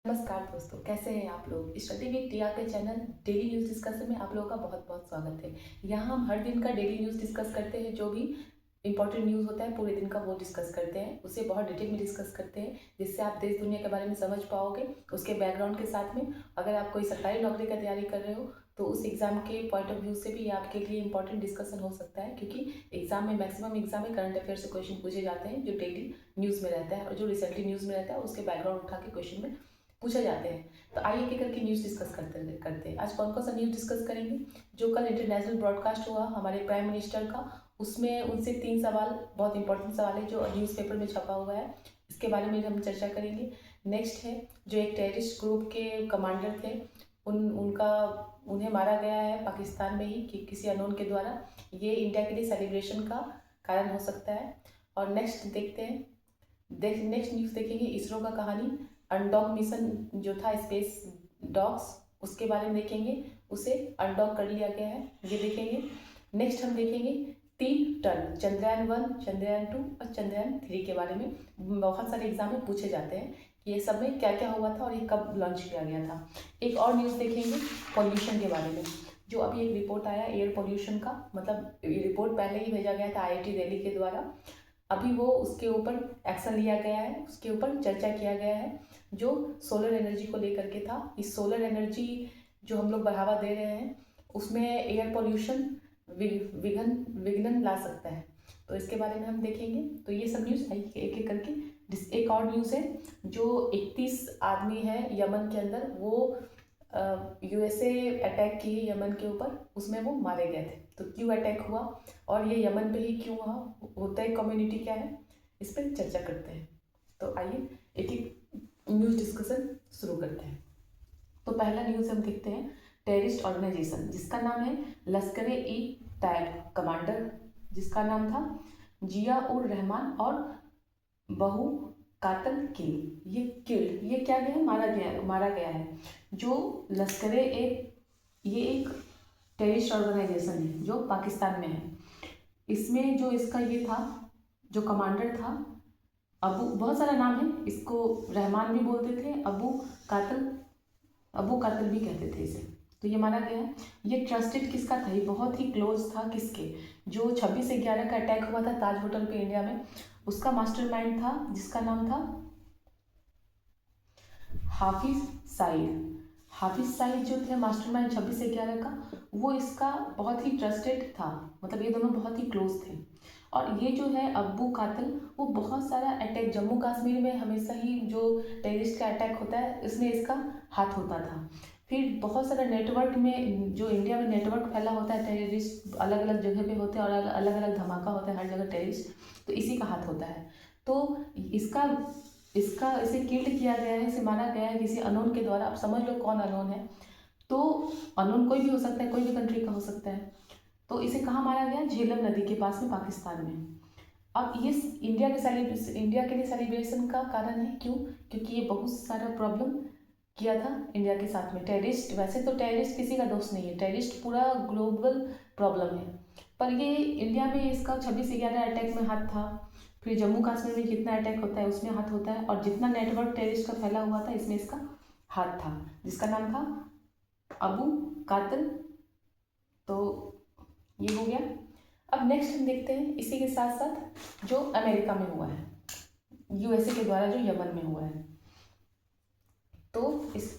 नमस्कार दोस्तों, कैसे हैं आप लोग। स्टडी विद टिया के चैनल डेली न्यूज़ डिस्कशन में आप लोगों का बहुत बहुत स्वागत है। यहाँ हम हर दिन का डेली न्यूज़ डिस्कस करते हैं। जो भी इंपॉर्टेंट न्यूज़ होता है पूरे दिन का वो डिस्कस करते हैं, उसे बहुत डिटेल में डिस्कस करते हैं, जिससे आप देश दुनिया के बारे में समझ पाओगे। उसके बैकग्राउंड के साथ में अगर आप कोई सरकारी नौकरी का तैयारी कर रहे हो तो उस एग्ज़ाम के पॉइंट ऑफ व्यू से भी आपके लिए इंपॉर्टेंट डिस्कसन हो सकता है, क्योंकि मैक्सिमम एग्जाम में करंट अफेयर से क्वेश्चन पूछे जाते हैं जो डेली न्यूज़ में रहता है और जो रिसेंटली न्यूज़ में रहता है उसके बैकग्राउंड उठा के क्वेश्चन में पूछे जाते हैं। तो आइए एक करके न्यूज़ डिस्कस करते हैं। आज कौन कौन सा न्यूज़ डिस्कस करेंगे। जो कल इंटरनेशनल ब्रॉडकास्ट हुआ हमारे प्राइम मिनिस्टर का, उसमें उनसे 3 सवाल, बहुत इंपॉर्टेंट सवाल है जो न्यूज़पेपर में छपा हुआ है, इसके बारे में हम चर्चा करेंगे। नेक्स्ट है जो एक टेररिस्ट ग्रुप के कमांडर थे, उन्हें मारा गया है पाकिस्तान में ही कि किसी अननोन के द्वारा। ये इंडिया के लिए सेलिब्रेशन का कारण हो सकता है। और नेक्स्ट देखते हैं, नेक्स्ट न्यूज़ देखेंगे इसरो का कहानी, अनडॉक मिशन जो था स्पेस डॉग्स, उसके बारे में देखेंगे। उसे अनडॉक कर लिया गया है, ये देखेंगे। नेक्स्ट हम देखेंगे 3 टर्न, चंद्रयान 1, चंद्रयान 2 और चंद्रयान 3 के बारे में। बहुत सारे एग्जाम में पूछे जाते हैं कि ये सब में क्या क्या हुआ था और ये कब लॉन्च किया गया था। एक और न्यूज़ देखेंगे पॉल्यूशन के बारे में। जो अभी एक रिपोर्ट आया एयर पॉल्यूशन का, मतलब रिपोर्ट पहले ही भेजा गया था IIT दिल्ली के द्वारा। अभी वो उसके ऊपर एक्शन लिया गया है, उसके ऊपर चर्चा किया गया है, जो सोलर एनर्जी को लेकर के था। इस सोलर एनर्जी जो हम लोग बढ़ावा दे रहे हैं उसमें एयर पोल्यूशन विघ्न ला सकता है, तो इसके बारे में हम देखेंगे। तो ये सब न्यूज़ एक एक करके। एक और न्यूज़ है, जो 31 आदमी है यमन के अंदर, वो USA अटैक की यमन के ऊपर, उसमें वो मारे गए थे। तो क्यों अटैक हुआ और ये यमन पे ही क्यों हुआ, होता है कम्युनिटी क्या है, इस पर चर्चा करते हैं। तो आइए एक एक न्यूज़ डिस्कशन शुरू करते हैं। तो पहला न्यूज़ हम देखते हैं, टेररिस्ट ऑर्गेनाइजेशन जिसका नाम है लश्कर-ए-तैयबा, कमांडर जिसका नाम था जिया उर रहमान और बहु कातल किल, ये क्या गया है, मारा गया है। जो ये एक टेररिस्ट ऑर्गेनाइजेशन है जो पाकिस्तान में है। इसमें जो इसका ये था, जो कमांडर था, बहुत सारा नाम है इसको, रहमान भी बोलते थे, अबू कातिल भी कहते थे इसे। तो ये माना गया है। ये ट्रस्टेड किसका था, ये बहुत ही क्लोज था किसके, जो 26/11 का अटैक हुआ था ताज होटल पे इंडिया में, उसका मास्टरमाइंड था जिसका नाम था हाफिज सईद। हाफिज सईद जो थे मास्टरमाइंड 26/11 का, वो इसका बहुत ही ट्रस्टेड था, मतलब ये दोनों बहुत ही क्लोज थे। और ये जो है अब्बू कातिल, वो बहुत सारा अटैक जम्मू कश्मीर में हमेशा ही जो टेररिस्ट का अटैक होता है इसमें इसका हाथ होता था। फिर बहुत सारा नेटवर्क में, जो इंडिया में नेटवर्क फैला होता है टेररिस्ट, अलग अलग जगह पे होते हैं और अलग अलग धमाका होता है हर जगह टेररिस्ट, तो इसी का हाथ होता है। तो इसका इसका इसे किल्ड किया गया है, इसे मारा गया है किसी अनोन के द्वारा। आप समझ लो कौन अनोन है। तो अनोन कोई भी हो सकता है, कोई भी कंट्री का हो सकता है। तो इसे कहाँ मारा गया, झेलम नदी के पास में पाकिस्तान में। अब ये इंडिया के लिए सेलिब्रेशन का कारण है, क्यों, क्योंकि ये बहुत सारा प्रॉब्लम किया था इंडिया के साथ में। टेररिस्ट, वैसे तो टेररिस्ट किसी का दोस्त नहीं है, टेररिस्ट पूरा ग्लोबल प्रॉब्लम है, पर ये इंडिया में इसका 26/11 अटैक में हाथ था। फिर जम्मू कश्मीर में जितना अटैक होता है उसमें हाथ होता है, और जितना नेटवर्क टेररिस्ट का फैला हुआ था इसमें इसका हाथ था, जिसका नाम था अबू कातिल। तो ये हो गया। अब नेक्स्ट हम देखते हैं इसी के साथ साथ जो अमेरिका में हुआ है, USA के द्वारा जो यमन में हुआ है। तो इस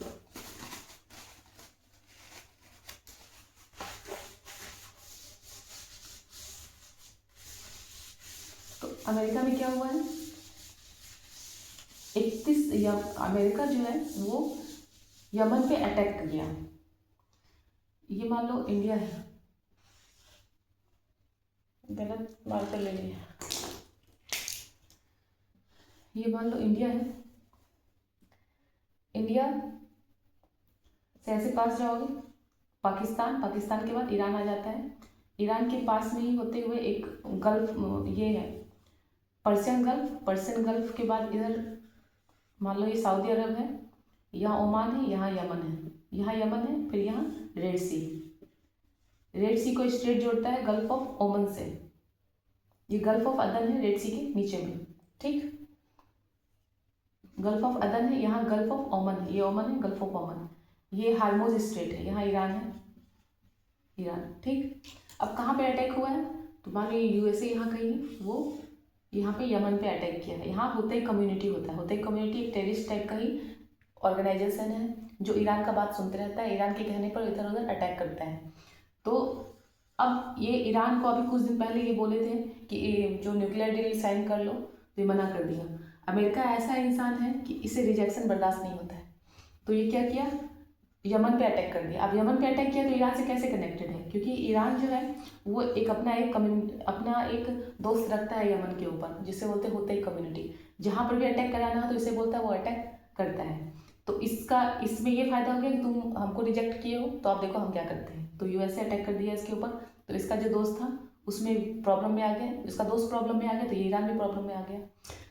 तो अमेरिका में क्या हुआ है, 31 अमेरिका जो है वो यमन पे अटैक कर गया। ये मान लो इंडिया है, गलत मार्कर ले लिया, ये मान लो इंडिया है। इंडिया से ऐसे पास जाओगे, पाकिस्तान के बाद ईरान आ जाता है। ईरान के पास में ही होते हुए एक गल्फ, ये है पर्शियन गल्फ के बाद इधर मान लो ये सऊदी अरब है, यहाँ ओमान है, यहाँ यमन है, फिर यहाँ रेड सी को स्ट्रेट जोड़ता है गल्फ ऑफ ओमन से। ये गल्फ ऑफ अदन है रेड सी के नीचे में, ठीक। गल्फ ऑफ अदन है, यहाँ गल्फ ऑफ ओमन है, ये ओमन है, गल्फ ऑफ ओमन, ये हार्मोज स्ट्रेट है, यहाँ ईरान है, ईरान। ठीक, अब कहाँ पे अटैक हुआ है, तो मान लो यूएसए यहाँ कहीं, वो यहाँ पे यमन पे अटैक किया है। यहाँ होते कम्युनिटी होता है, होते कम्युनिटी एक टेररिस्ट टाइप का ही ऑर्गेनाइजेशन है जो ईरान का बात सुनते रहता है, ईरान के कहने पर इधर उधर अटैक करता है। तो अब ये ईरान को अभी कुछ दिन पहले ये बोले थे कि ये जो न्यूक्लियर डील साइन कर लो, तो ये मना कर दिया। अमेरिका ऐसा इंसान है कि इसे रिजेक्शन बर्दाश्त नहीं होता है, तो ये क्या किया, यमन पे अटैक कर दिया। अब यमन पे अटैक किया तो ईरान से कैसे कनेक्टेड है, क्योंकि ईरान जो है वो एक अपना एक दोस्त रखता है यमन के ऊपर, जिसे बोलते हैं होते कम्युनिटी। जहाँ पर भी अटैक कराना हो तो इसे बोलता है, वो अटैक करता है। तो इसमें ये फायदा हो गया कि तुम हमको रिजेक्ट किए हो, तो आप देखो हम क्या करते हैं। तो यूएसए अटैक कर दिया इसके ऊपर, तो इसका जो दोस्त था उसमें प्रॉब्लम में आ गया, इसका दोस्त प्रॉब्लम में आ गया, तो ईरान भी प्रॉब्लम में आ गया।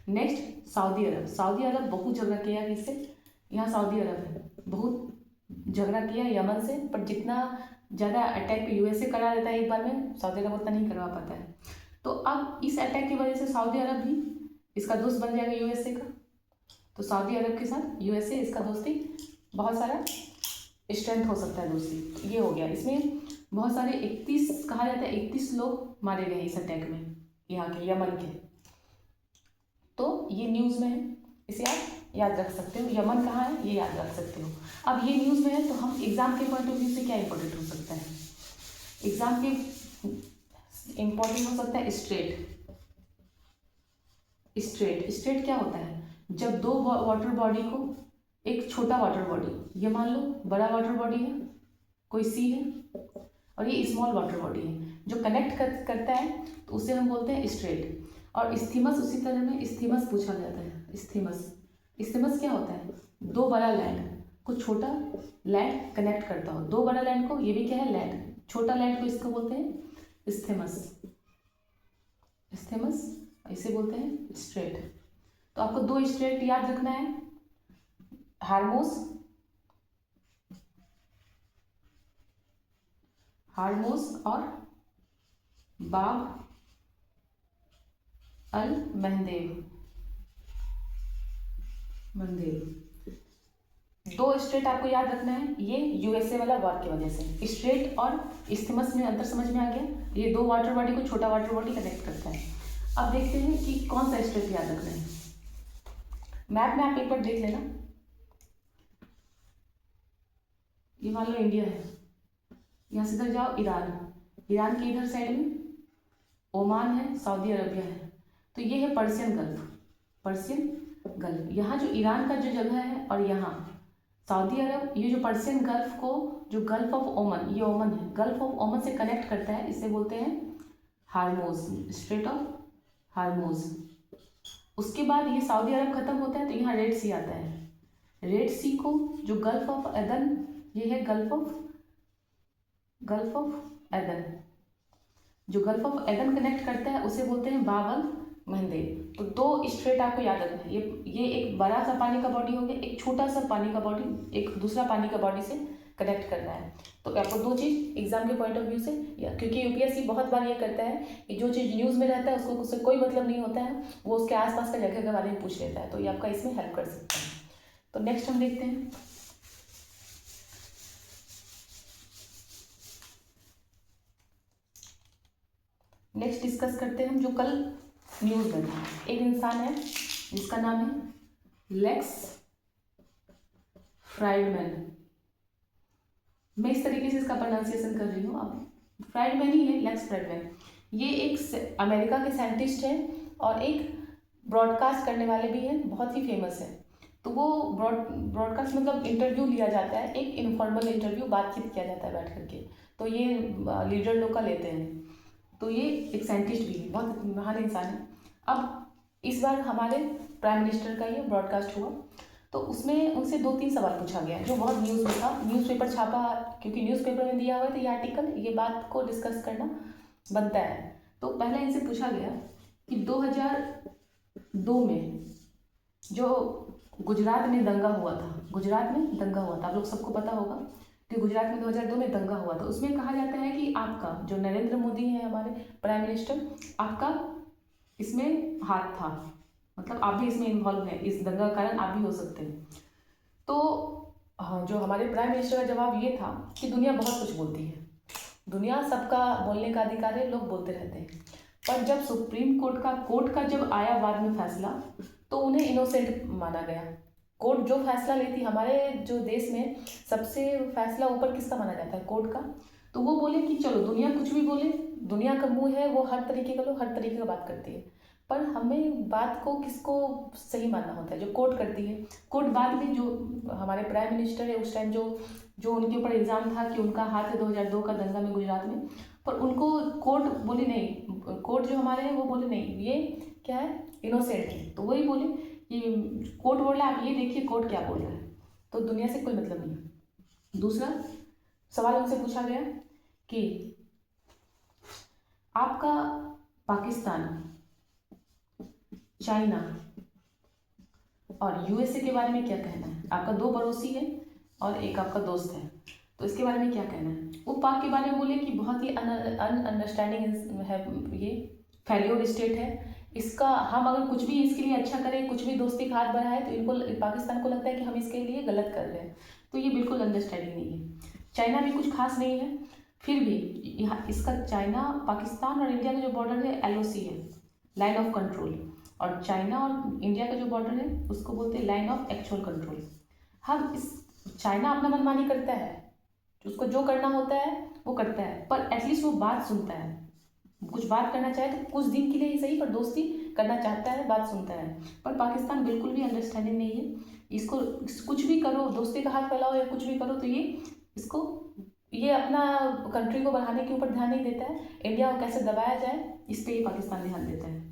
नेक्स्ट सऊदी अरब, सऊदी अरब बहुत झगड़ा किया इससे, यहाँ सऊदी अरब है, बहुत झगड़ा किया यमन से, पर जितना ज़्यादा अटैक यूएसए करा देता है एक बार में, सऊदी अरब उतना नहीं करवा पाता है। तो अब इस अटैक की वजह से सऊदी अरब भी इसका दोस्त बन जाएगा यूएसए का। तो सऊदी अरब के साथ यूएसए इसका दोस्ती बहुत सारा स्ट्रेंथ हो सकता है दोस्ती, ये हो गया। इसमें बहुत सारे 31 कहा जाता है, 31 लोग मारे गए इस अटैक में, यहाँ के यमन के। तो ये न्यूज़ में है, इसे आप याद रख सकते हो, यमन कहाँ है ये याद रख सकते हो। अब ये न्यूज़ में है, तो हम एग्ज़ाम के पॉइंट ऑफ व्यू से क्या इंपॉर्टेंट हो सकता है, एग्ज़ाम के इंपॉर्टेंट हो सकता है स्ट्रेट। स्ट्रेट क्या होता है, जब दो वाटर बॉडी को, एक छोटा वाटर बॉडी, ये मान लो बड़ा वाटर बॉडी है, कोई सी है, और ये स्मॉल वाटर बॉडी है, जो कनेक्ट करता है, तो उसे हम बोलते हैं स्ट्रेट। और इस्थीमस उसी तरह में इस्थीमस पूछा जाता है, इस्थीमस क्या होता है, दो बड़ा लैंड को छोटा लैंड कनेक्ट करता हो, दो बड़ा लैंड को, ये भी क्या है लैंड, छोटा लैंड को इसको बोलते हैं इस्थीमस, इसे बोलते हैं स्ट्रेट। तो आपको दो स्ट्रेट याद रखना है, हार्मोस और बाब अल मंदेब, दो स्ट्रेट आपको याद रखना है, ये यूएसए वाला वार की वजह से। स्ट्रेट और इस्थमस में अंतर समझ में आ गया, ये दो वाटर बॉडी को छोटा वाटर बॉडी कनेक्ट करता है। अब देखते हैं कि कौन सा स्ट्रेट याद रखना है। मैप में आप एक बार देख लेना, ये मान लो इंडिया है, यहाँ से इधर जाओ ईरान के इधर साइड में ओमान है, सऊदी अरबिया है, तो ये है पर्शियन गल्फ। यहाँ जो ईरान का जो जगह है और यहाँ सऊदी अरब, ये जो पर्शियन गल्फ को, जो गल्फ ऑफ ओमन, ये ओमन है, गल्फ ऑफ ओमन से कनेक्ट करता है, इसे बोलते हैं हार्मोज, स्ट्रेट ऑफ हार्मोज। उसके बाद ये सऊदी अरब खत्म होता है, तो यहाँ रेड सी आता है, रेड सी को जो गल्फ ऑफ एदन, ये है गल्फ ऑफ एदन, जो गल्फ ऑफ एदन कनेक्ट करता है उसे बोलते हैं बाब अल मंदेब। तो दो स्ट्रेट आपको याद रखना है, ये एक बड़ा सा पानी का बॉडी हो गया, एक छोटा सा पानी का बॉडी एक दूसरा पानी का बॉडी से कनेक्ट करना है। तो आपको दो चीज़ एग्जाम के पॉइंट ऑफ व्यू से, क्योंकि यूपीएससी बहुत बार ये करता है कि जो चीज़ न्यूज़ में रहता है उसको उससे कोई मतलब नहीं होता है, वो उसके आसपास का जगह के बारे में पूछ लेता है, तो ये आपका इसमें हेल्प कर सकता है। तो नेक्स्ट हम देखते हैं, नेक्स्ट डिस्कस करते हैं हम जो कल न्यूज़ में था। एक इंसान है जिसका नाम है लेक्स फ्राइडमैन, मैं इस तरीके से इसका प्रोनाउंसिएशन कर रही हूँ, अब फ्राइडमैन ही है, लेक्स फ्राइडमैन। ये एक अमेरिका के साइंटिस्ट हैं और एक ब्रॉडकास्ट करने वाले भी हैं, बहुत ही फेमस है। तो वो ब्रॉडकास्ट मतलब इंटरव्यू लिया जाता है, एक इनफॉर्मल इंटरव्यू, बातचीत किया जाता है बैठ करके, तो ये लीडर लोग का लेते हैं। तो ये एक साइंटिस्ट भी है, बहुत महान इंसान है। अब इस बार हमारे प्राइम मिनिस्टर का ये ब्रॉडकास्ट हुआ, तो उसमें उनसे 2-3 सवाल पूछा गया जो बहुत न्यूज़ में था, न्यूज़पेपर छापा, क्योंकि न्यूज़पेपर में दिया हुआ है तो ये आर्टिकल, ये बात को डिस्कस करना बनता है। तो पहले इनसे पूछा गया कि 2002 में जो गुजरात में दंगा हुआ था, आप लोग सबको पता होगा कि गुजरात में 2002 में दंगा हुआ था। उसमें कहा जाता है कि आपका जो नरेंद्र मोदी है हमारे प्राइम मिनिस्टर, आपका इसमें हाथ था, मतलब आप भी इसमें इन्वॉल्व हैं, इस दंगा का कारण आप भी हो सकते हैं। तो हाँ, जो हमारे प्राइम मिनिस्टर का जवाब ये था कि दुनिया बहुत कुछ बोलती है, दुनिया सबका बोलने का अधिकार है, लोग बोलते रहते हैं। पर जब सुप्रीम कोर्ट का जब आया बाद में फैसला, तो उन्हें इनोसेंट माना गया। कोर्ट जो फैसला लेती, हमारे जो देश में सबसे फैसला ऊपर किसका माना जाता है? कोर्ट का। तो वो बोले कि चलो दुनिया कुछ भी बोले, दुनिया का मुंह है, वो हर तरीके का लोग हर तरीके का बात करती है, पर हमें बात को किसको सही मानना होता है? जो कोर्ट करती है। कोर्ट बाद में जो हमारे प्राइम मिनिस्टर है उस टाइम जो जो उनके ऊपर इल्ज़ाम था कि उनका हाथ है 2002 का दंगा में गुजरात में, पर उनको कोर्ट बोली नहीं, कोर्ट जो हमारे हैं वो बोले नहीं ये क्या है, इनोसेंट है। तो वही बोले कि कोर्ट बोल रहा है, आप ये देखिए कोर्ट क्या बोल रहा है। तो दुनिया से कोई मतलब नहीं है। दूसरा सवाल उनसे पूछा गया कि आपका पाकिस्तान, चाइना और यूएसए के बारे में क्या कहना है? आपका दो पड़ोसी है और एक आपका दोस्त है, तो इसके बारे में क्या कहना है? वो पाक के बारे में बोले कि बहुत ही अनअंडरस्टैंडिंग है, ये फेलियर स्टेट है, इसका हम अगर कुछ भी इसके लिए अच्छा करें, कुछ भी दोस्ती का हाथ बढ़ाए, तो इनको पाकिस्तान को लगता है कि हम इसके लिए गलत कर रहे हैं। तो ये बिल्कुल अंडरस्टैंडिंग नहीं है। चाइना भी कुछ खास नहीं है, फिर भी यहाँ इसका चाइना, पाकिस्तान और इंडिया का जो बॉर्डर है LOC है, लाइन ऑफ कंट्रोल, और चाइना और इंडिया का जो बॉर्डर है उसको बोलते हैं लाइन ऑफ एक्चुअल कंट्रोल। हम इस चाइना अपना मनमानी करता है, उसको जो करना होता है वो करता है, पर एटलीस्ट वो बात सुनता है। कुछ बात करना चाहे तो कुछ दिन के लिए ही सही, पर दोस्ती करना चाहता है, बात सुनता है। पर पाकिस्तान बिल्कुल भी अंडरस्टैंडिंग नहीं है। इसको कुछ भी करो, दोस्ती का हाथ फैलाओ या कुछ भी करो, तो ये अपना कंट्री को बढ़ाने के ऊपर ध्यान नहीं देता है। इंडिया को कैसे दबाया जाए इस पर ही पाकिस्तान ध्यान देता है।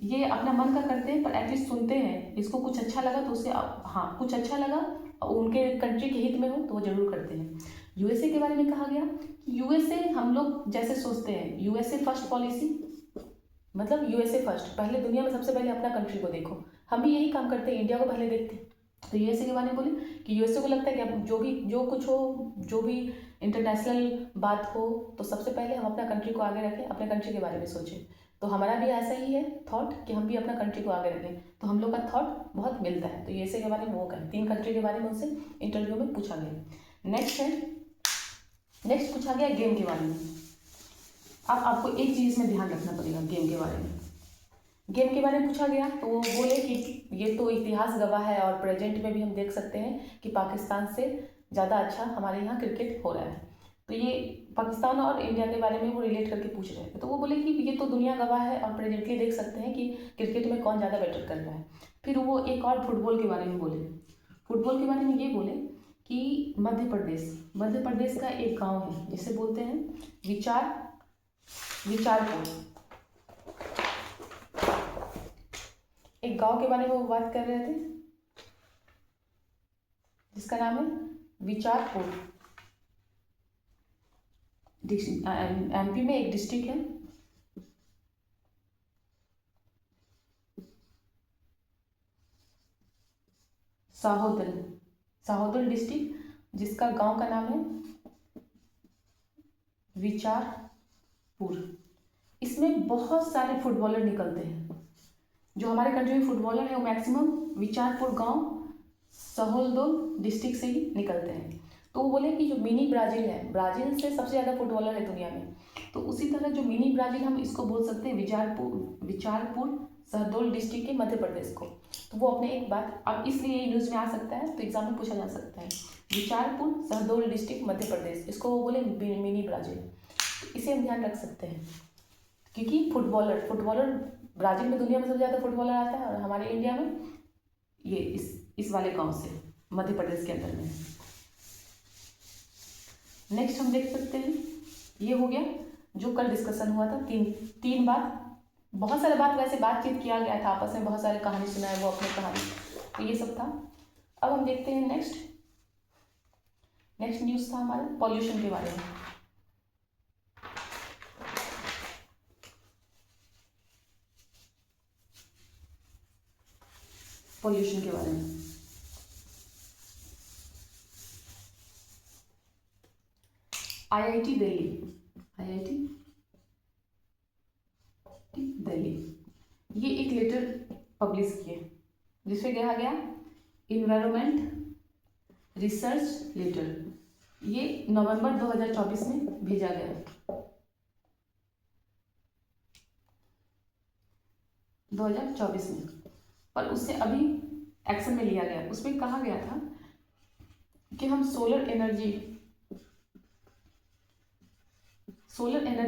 ये अपना मन का करते हैं, पर एटलीस्ट सुनते हैं। इसको कुछ अच्छा लगा तो उसे, हाँ कुछ अच्छा लगा और उनके कंट्री के हित में हो तो वो जरूर करते हैं। यूएसए के बारे में कहा गया कि यूएसए हम लोग जैसे सोचते हैं, यूएसए फर्स्ट पॉलिसी, मतलब यूएसए फर्स्ट, पहले दुनिया में सबसे पहले अपना कंट्री को देखो। हम भी यही काम करते हैं, इंडिया को पहले देखते हैं। तो यूएसए के बारे में बोले कि यूएसए को लगता है कि अब जो कुछ हो, जो भी इंटरनेशनल बात हो, तो सबसे पहले हम अपना कंट्री को आगे रखें, अपने कंट्री के बारे में सोचें। तो हमारा भी ऐसा ही है थॉट कि हम भी अपना कंट्री को आगे रखें, तो हम लोग का थॉट बहुत मिलता है। तो यूएसए के बारे में वो कहें, 3 कंट्री के बारे में उनसे इंटरव्यू में पूछा गया। नेक्स्ट पूछा गया गेम के बारे में। अब आपको एक चीज़ में ध्यान रखना पड़ेगा गेम के बारे में। गेम के बारे में पूछा गया तो वो बोले कि ये तो इतिहास गवाह है और प्रेजेंट में भी हम देख सकते हैं कि पाकिस्तान से ज़्यादा अच्छा हमारे यहाँ क्रिकेट हो रहा है। तो ये पाकिस्तान और इंडिया के बारे में वो रिलेट करके पूछ रहे थे। तो वो बोले कि ये तो दुनिया गवाह है और प्रेजेंटली देख सकते हैं कि क्रिकेट में कौन ज़्यादा बेटर कर रहा है। फिर वो एक और फुटबॉल के बारे में बोले। फुटबॉल के बारे में ये बोले कि मध्य प्रदेश का एक गांव है जिसे बोलते हैं विचारपुर। एक गांव के बारे में वो बात कर रहे थे जिसका नाम है विचारपुर। MP में एक डिस्ट्रिक्ट है, साहोदल डिस्ट्रिक्ट, जिसका गांव का नाम है विचारपुर। इसमें बहुत सारे फुटबॉलर निकलते हैं। जो हमारे कंट्री में फुटबॉलर है वो मैक्सिमम विचारपुर गांव, साहोदल डिस्ट्रिक्ट से ही निकलते हैं। तो वो बोले कि जो मिनी ब्राज़ील है, ब्राज़ील से सबसे ज़्यादा फुटबॉलर है दुनिया में, तो उसी तरह जो मिनी ब्राज़ील हम इसको बोल सकते हैं विचारपुर शहडोल डिस्ट्रिक्ट के मध्य प्रदेश को। तो वो अपने एक बात, अब इसलिए ये न्यूज़ में आ सकता है तो एग्जाम में पूछा जा सकता है। विचारपुर शहडोल डिस्ट्रिक्ट मध्य प्रदेश, इसको वो बोले मिनी ब्राज़ील। तो इसे हम ध्यान रख सकते हैं क्योंकि फुटबॉलर ब्राज़ील में दुनिया में सबसे ज़्यादा फुटबॉलर आता है और हमारे इंडिया में ये इस वाले गांव से, मध्य प्रदेश के अंदर में। नेक्स्ट हम देख सकते हैं, ये हो गया जो कल डिस्कशन हुआ था। तीन बात, बहुत सारे बात वैसे बातचीत किया गया था आपस में, बहुत सारे कहानी सुनाए वो अपनी कहानी, तो ये सब था। अब हम देखते हैं नेक्स्ट न्यूज़ था हमारा पॉल्यूशन के बारे में। पॉल्यूशन के बारे में IIT दिल्ली ये एक लेटर पब्लिश किए, जिसमें कहा गया इन्वायरमेंट रिसर्च लेटर। ये नवंबर 2024 में भेजा गया, 2024 में, पर उससे अभी एक्शन में लिया गया। उसमें कहा गया था कि हम सोलर एनर्जी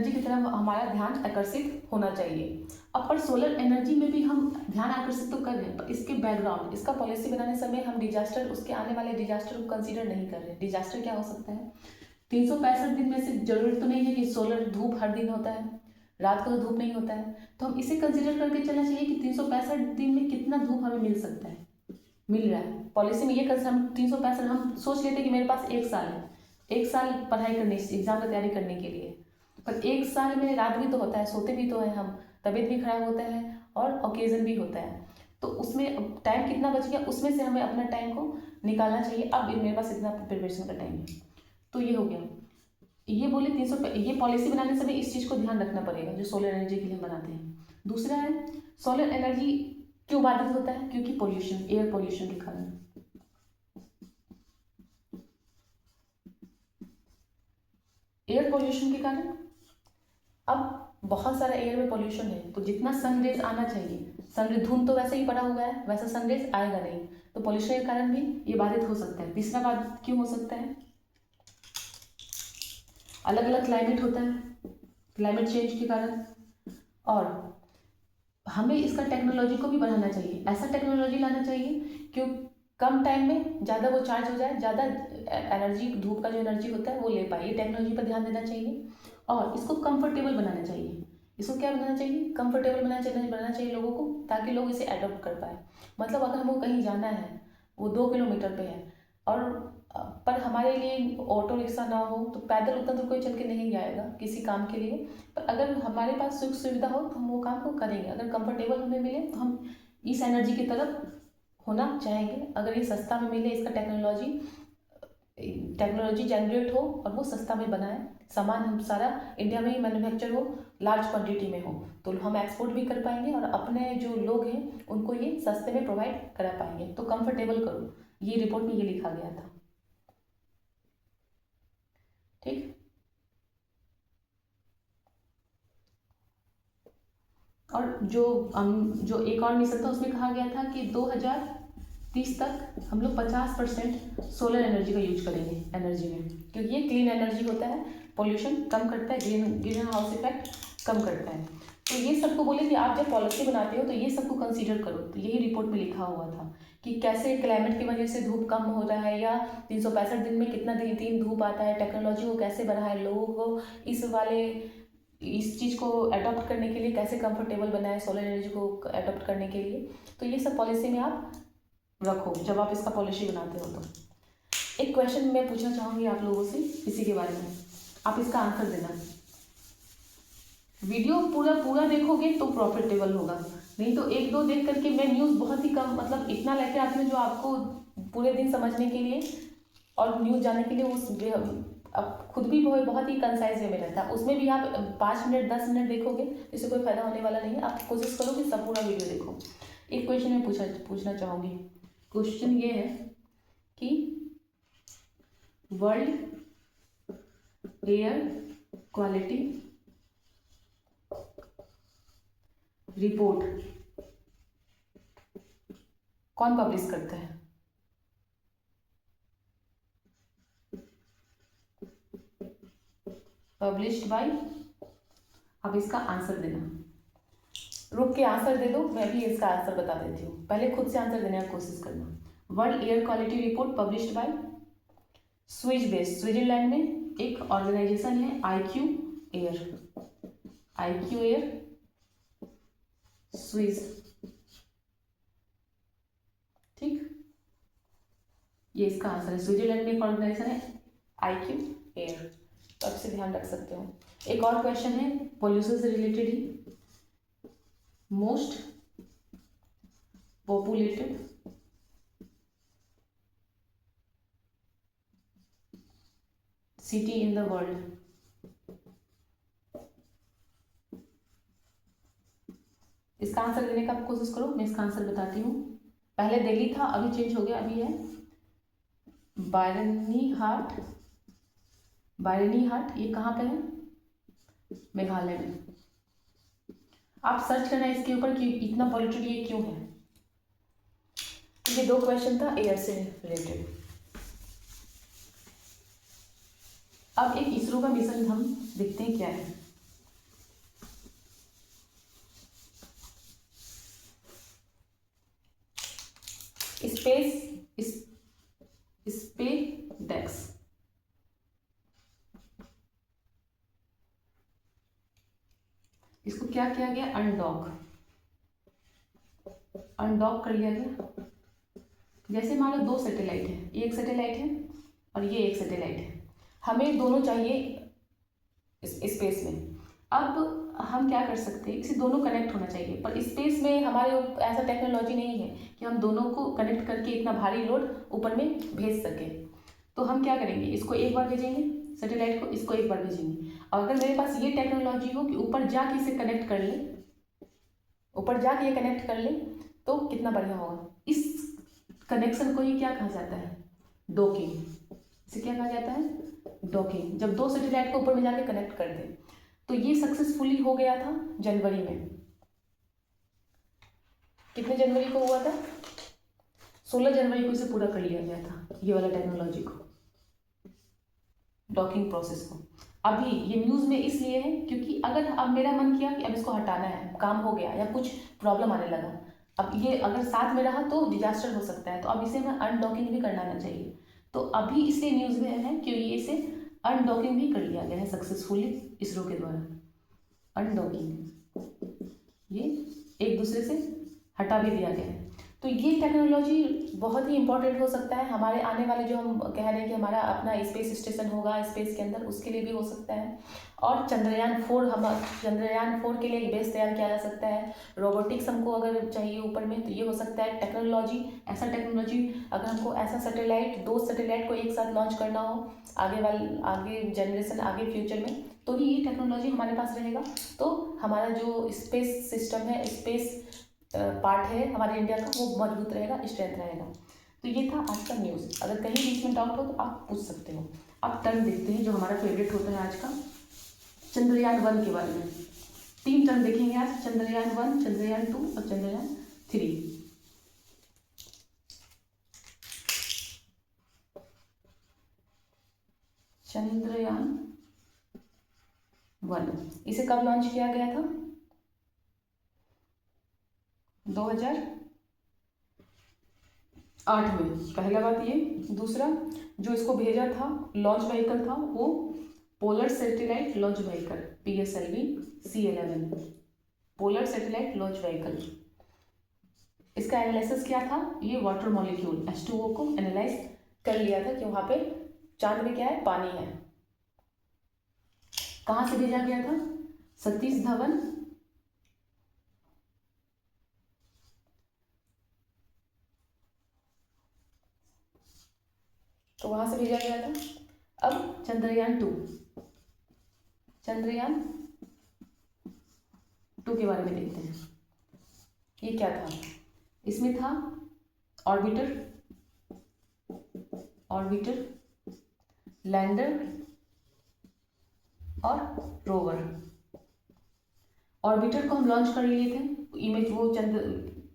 की तरफ हमारा ध्यान आकर्षित होना चाहिए। अब पर सोलर एनर्जी में भी हम ध्यान आकर्षित तो कर रहे हैं, पर इसके बैकग्राउंड, इसका पॉलिसी बनाने समय हम डिजास्टर, उसके आने वाले डिजास्टर को कंसीडर नहीं कर रहे। डिजास्टर क्या हो सकता है? 365 दिन में से जरूरी तो नहीं है कि सोलर धूप हर दिन होता है, रात को तो धूप नहीं होता है, तो हम इसे कंसीडर करके चलना चाहिए कि 365 दिन में कितना धूप हमें मिल सकता है, मिल रहा है। पॉलिसी में ये कर, हम 365 हम सोच लेते कि मेरे पास 1 साल है, 1 साल पढ़ाई करने, एग्जाम की तैयारी करने के लिए, पर 1 साल में रात भी तो होता है, सोते भी तो हैं हम, तबीयत भी खराब होता है और ओकेजन भी होता है, तो उसमें टाइम कितना बच गया, उसमें से हमें अपना टाइम को निकालना चाहिए। अब मेरे पास इतना प्रिपरेशन का टाइम है, तो ये हो गया। ये बोले 300, ये पॉलिसी बनाने से भी इस चीज़ को ध्यान रखना पड़ेगा जो सोलर एनर्जी के लिए बनाते हैं। दूसरा है, सोलर एनर्जी क्यों बाधित होता है? क्योंकि पोल्यूशन, एयर पोल्यूशन के कारण। एयर पोल्यूशन के कारण अब बहुत सारा एयर में पोल्यूशन है, तो जितना सनरेज आना चाहिए, सनरेज, धुंध तो वैसे ही पड़ा हुआ है, वैसा सनरेज आएगा नहीं, तो पोल्यूशन के कारण भी ये बाधित हो सकता है। तीसरा बाधित क्यों हो सकता है? अलग अलग क्लाइमेट होता है, क्लाइमेट चेंज के कारण, और हमें इसका टेक्नोलॉजी को भी बढ़ाना चाहिए, ऐसा टेक्नोलॉजी लाना चाहिए क्यों कम टाइम में ज़्यादा वो चार्ज हो जाए, ज़्यादा एनर्जी, धूप का जो एनर्जी होता है वो ले पाए। ये टेक्नोलॉजी पर ध्यान देना चाहिए और इसको कंफर्टेबल बनाना चाहिए। इसको क्या बनाना चाहिए? कंफर्टेबल बनाना चाहिए लोगों को, ताकि लोग इसे अडॉप्ट कर पाए। मतलब अगर हमको कहीं जाना है, वो 2 किलोमीटर पे है, और पर हमारे लिए ऑटो रिक्शा ना हो तो पैदल उतना दूर कोई चल के नहीं जाएगा किसी काम के लिए, पर अगर हमारे पास सुख सुविधा हो तो हम वो काम को करेंगे। अगर कंफर्टेबल हमें मिले तो हम इस एनर्जी की तरफ होना चाहेंगे। अगर ये सस्ता में मिले, इसका टेक्नोलॉजी जनरेट हो और वो सस्ता में बनाए, सामान हम सारा इंडिया में ही मैन्युफैक्चर हो, लार्ज क्वांटिटी में हो, तो हम एक्सपोर्ट भी कर पाएंगे और अपने जो लोग हैं उनको ये सस्ते में प्रोवाइड करा पाएंगे। तो कंफर्टेबल करो, ये रिपोर्ट में ये लिखा गया था। ठीक, और जो एक और मिशन था उसमें कहा गया था कि 2030 तक हम लोग 50% सोलर एनर्जी का यूज करेंगे एनर्जी में, क्योंकि ये क्लीन एनर्जी होता है, पोल्यूशन कम करता है, ग्रीन हाउस इफेक्ट कम करता है। तो ये सबको बोले कि आप जब पॉलिसी बनाते हो तो ये सबको कंसीडर करो। तो यही रिपोर्ट में लिखा हुआ था कि कैसे क्लाइमेट की वजह से धूप कम हो रहा है, या 365 दिन में कितना दिन धूप आता है, टेक्नोलॉजी को कैसे बढ़ाए, लोगों को इस चीज़ को अडॉप्ट करने के लिए कैसे कंफर्टेबल बनाए, सोलर एनर्जी को अडॉप्ट करने के लिए। तो ये सब पॉलिसी में आप रखो जब आप इसका पॉलिसी बनाते हो। तो एक क्वेश्चन मैं पूछना चाहूँगी आप लोगों से इसी के बारे में, आप इसका आंसर देना। वीडियो पूरा देखोगे तो प्रॉफिटेबल होगा, नहीं तो 1-2 देख करके, मैं न्यूज़ बहुत ही कम, मतलब इतना लेके आती हूँ जो आपको पूरे दिन समझने के लिए और न्यूज़ जानने के लिए, उस अब खुद भी बहुत ही कंसाइज वे में रहता है, उसमें भी आप 5 मिनट 10 मिनट देखोगे तो इससे कोई फायदा होने वाला नहीं है। आप कोशिश करो कि सब पूरा वीडियो देखो। एक क्वेश्चन मैं पूछना चाहूँगी। क्वेश्चन ये है कि वर्ल्ड एयर क्वालिटी रिपोर्ट कौन पब्लिश करता है? पब्लिश्ड बाय, अब इसका आंसर देना, रुक के आंसर दे दो, मैं भी इसका आंसर बता देती हूँ, पहले खुद से आंसर देने की कोशिश करना। World air quality report published by Swiss base, Switzerland में एक ऑर्गेनाइजेशन है, IQ एयर स्विस। ठीक, ये इसका आंसर है। स्विट्जरलैंड में एक ऑर्गेनाइजेशन है IQ एयर, तो आपसे ध्यान रख सकते हो। एक और क्वेश्चन है पोल्यूशन से related he, most populated city in the world, इसका आंसर देने का आप कोशिश करो, मैं इसका आंसर बताती हूँ। पहले दिल्ली था, अभी चेंज हो गया, अभी है बायरनी हाट। ये कहाँ पे है? मेघालय में। आप सर्च करना इसके ऊपर कि इतना पॉल्यूटेड ये क्यों है। तो ये 2 क्वेश्चन था एयर से रिलेटेड। अब एक इसरो का मिशन हम देखते हैं क्या है। स्पेसडेक्स। इसको क्या किया गया? अनडॉक कर लिया गया। जैसे मान लो 2 सैटेलाइट है, एक सैटेलाइट है और ये एक सैटेलाइट है, हमें दोनों चाहिए स्पेस में। अब हम क्या कर सकते हैं, इसे दोनों कनेक्ट होना चाहिए, पर स्पेस में हमारे ऐसा टेक्नोलॉजी नहीं है कि हम दोनों को कनेक्ट करके इतना भारी लोड ऊपर में भेज सकें। तो हम क्या करेंगे, इसको एक बार भेजेंगे सैटेलाइट को, इसको एक बार भेजेंगे। और अगर मेरे पास ये टेक्नोलॉजी हो कि ऊपर जाके इसे कनेक्ट कर ले, ऊपर जाके ये कनेक्ट कर ले, तो कितना बढ़िया होगा। इस कनेक्शन को ही क्या कहा जाता है? डॉकिंग। इसे क्या कहा जाता है? डॉकिंग। जब 2 सैटेलाइट को ऊपर में जाके कनेक्ट कर दे। तो ये सक्सेसफुली हो गया था जनवरी में। कितने जनवरी को हुआ था? 16 जनवरी को इसे पूरा कर लिया गया था, ये वाला टेक्नोलॉजी को, डॉकिंग प्रोसेस को। अभी ये न्यूज़ में इसलिए है क्योंकि अगर अब मेरा मन किया कि अब इसको हटाना है, काम हो गया या कुछ प्रॉब्लम आने लगा, अब ये अगर साथ में रहा तो डिजास्टर हो सकता है, तो अब इसे मैं अनडॉकिंग भी करना चाहिए। तो अभी इसलिए न्यूज़ में है क्योंकि इसे अनडॉकिंग भी कर लिया गया है सक्सेसफुली इसरो के द्वारा। अनडॉकिंग, ये एक दूसरे से हटा भी दिया गया है। तो ये टेक्नोलॉजी बहुत ही इंपॉर्टेंट हो सकता है हमारे आने वाले, जो हम कह रहे हैं कि हमारा अपना स्पेस स्टेशन होगा स्पेस के अंदर, उसके लिए भी हो सकता है। और चंद्रयान 4 के लिए एक बेस तैयार किया जा सकता है। रोबोटिक्स हमको अगर चाहिए ऊपर में तो ये हो सकता है। टेक्नोलॉजी, ऐसा टेक्नोलॉजी अगर हमको ऐसा सैटेलाइट, 2 सैटेलाइट को एक साथ लॉन्च करना हो आगे जनरेशन, आगे फ्यूचर में, तो ही ये टेक्नोलॉजी हमारे पास रहेगा। तो हमारा जो स्पेस सिस्टम है, स्पेस पार्ट है हमारे इंडिया का, वो मजबूत रहेगा, स्ट्रेंथ रहेगा। तो ये था आज का न्यूज़। अगर कहीं बीच में डाउट हो तो आप पूछ सकते हो। अब टर्म देखते हैं जो हमारा फेवरेट होता है आज का, चंद्रयान 1 के बारे में। 3 टर्म देखेंगे आज, चंद्रयान 1, चंद्रयान 2 और चंद्रयान 3। चंद्रयान 1 इसे कब लॉन्च किया गया था? 2008 में। पहला बात ये। दूसरा, जो इसको भेजा था, लॉन्च व्हीकल था, वो polar satellite launch vehicle, PSLV C11, polar satellite launch vehicle. इसका एनालिसिस क्या था? ये वाटर मॉलिक्यूल H2O को एनालाइज कर लिया था कि वहाँ पे चांद में क्या है? पानी है। कहाँ से भेजा गया था? सतीश धवन तो वहां से भेजा गया था। अब चंद्रयान 2 के बारे में देखते हैं। ये क्या था? इसमें था ऑर्बिटर, लैंडर और रोवर। ऑर्बिटर को हम लॉन्च कर लिए थे, इमेज, वो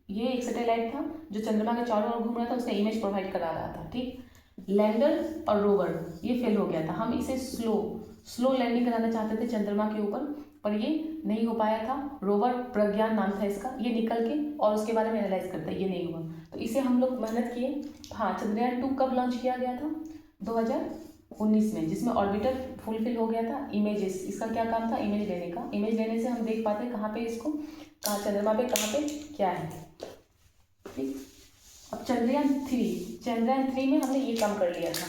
ये एक सैटेलाइट था जो चंद्रमा के चारों ओर घूम रहा था, उसका इमेज प्रोवाइड करा रहा था, ठीक। लैंडर और रोवर ये फेल हो गया था। हम इसे स्लो लैंडिंग कराना चाहते थे चंद्रमा के ऊपर, पर ये नहीं हो पाया था। रोवर प्रज्ञान नाम था इसका, ये निकल के और उसके बारे में एनालाइज करता है, ये नहीं हुआ। तो इसे हम लोग मेहनत किए। हाँ, चंद्रयान 2 कब लॉन्च किया गया था? 2019 में, जिसमें ऑर्बिटर फुलफिल हो गया था। इमेजेस, इसका क्या काम था? इमेज लेने का। इमेज लेने से हम देख पाते हैं कहाँ पे इसको, कहाँ चंद्रमा पे कहाँ पे क्या है, ठीक। अब चंद्रयान 3 में हमने ये काम कर लिया था।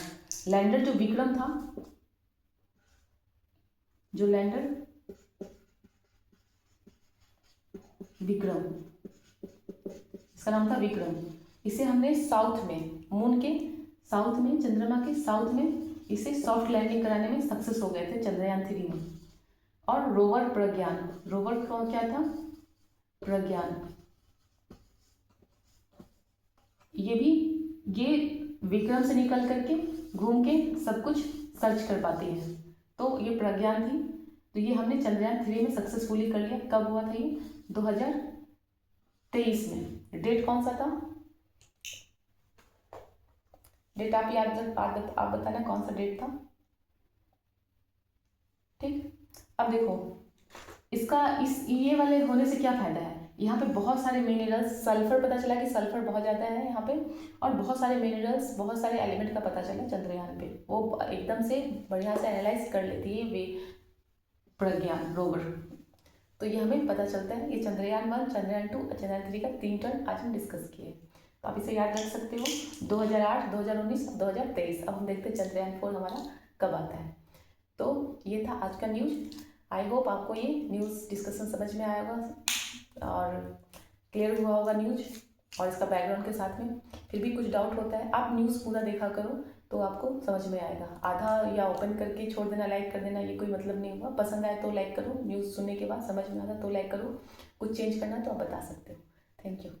लैंडर जो विक्रम था, विक्रम, इसका नाम था विक्रम। इसे हमने साउथ में, मून के साउथ में, चंद्रमा के साउथ में इसे सॉफ्ट लैंडिंग कराने में सक्सेस हो गए थे चंद्रयान 3 में। और रोवर प्रज्ञान, रोवर का क्या था? प्रज्ञान। ये विक्रम से निकल करके घूम के सब कुछ सर्च कर पाती है। तो ये प्रज्ञान थी। तो ये हमने चंद्रयान 3 में सक्सेसफुली कर लिया। कब हुआ था ये? 2023 में। डेट कौन सा था? डेट आप बताना कौन सा डेट था। ठीक, अब देखो ये वाले होने से क्या फायदा है। यहाँ पे बहुत सारे मिनरल्स, सल्फर पता चला कि सल्फर बहुत ज़्यादा है यहाँ पे, और बहुत सारे मिनरल्स, बहुत सारे एलिमेंट का पता चला चंद्रयान पे। वो एकदम से बढ़िया से एनालाइज कर लेती है वे प्रज्ञान रोवर। तो ये हमें पता चलता है। ये चंद्रयान 1, चंद्रयान 2, चंद्रयान 3 का 3 टर्न आज हम डिस्कस किए। तो आप इसे याद रख सकते हो, 2008, 2019, 2023। अब हम देखते हैं चंद्रयान 4 हमारा कब आता है। तो ये था आज का न्यूज़। आई होप आपको ये न्यूज़ डिस्कशन समझ में आया होगा और क्लियर हुआ होगा न्यूज़ और इसका बैकग्राउंड के साथ में। फिर भी कुछ डाउट होता है, आप न्यूज़ पूरा देखा करो तो आपको समझ में आएगा। आधा या ओपन करके छोड़ देना, लाइक कर देना, ये कोई मतलब नहीं हुआ। पसंद आए तो लाइक करो, न्यूज़ सुनने के बाद समझ में आता तो लाइक करो, कुछ चेंज करना तो आप बता सकते हो। Thank you.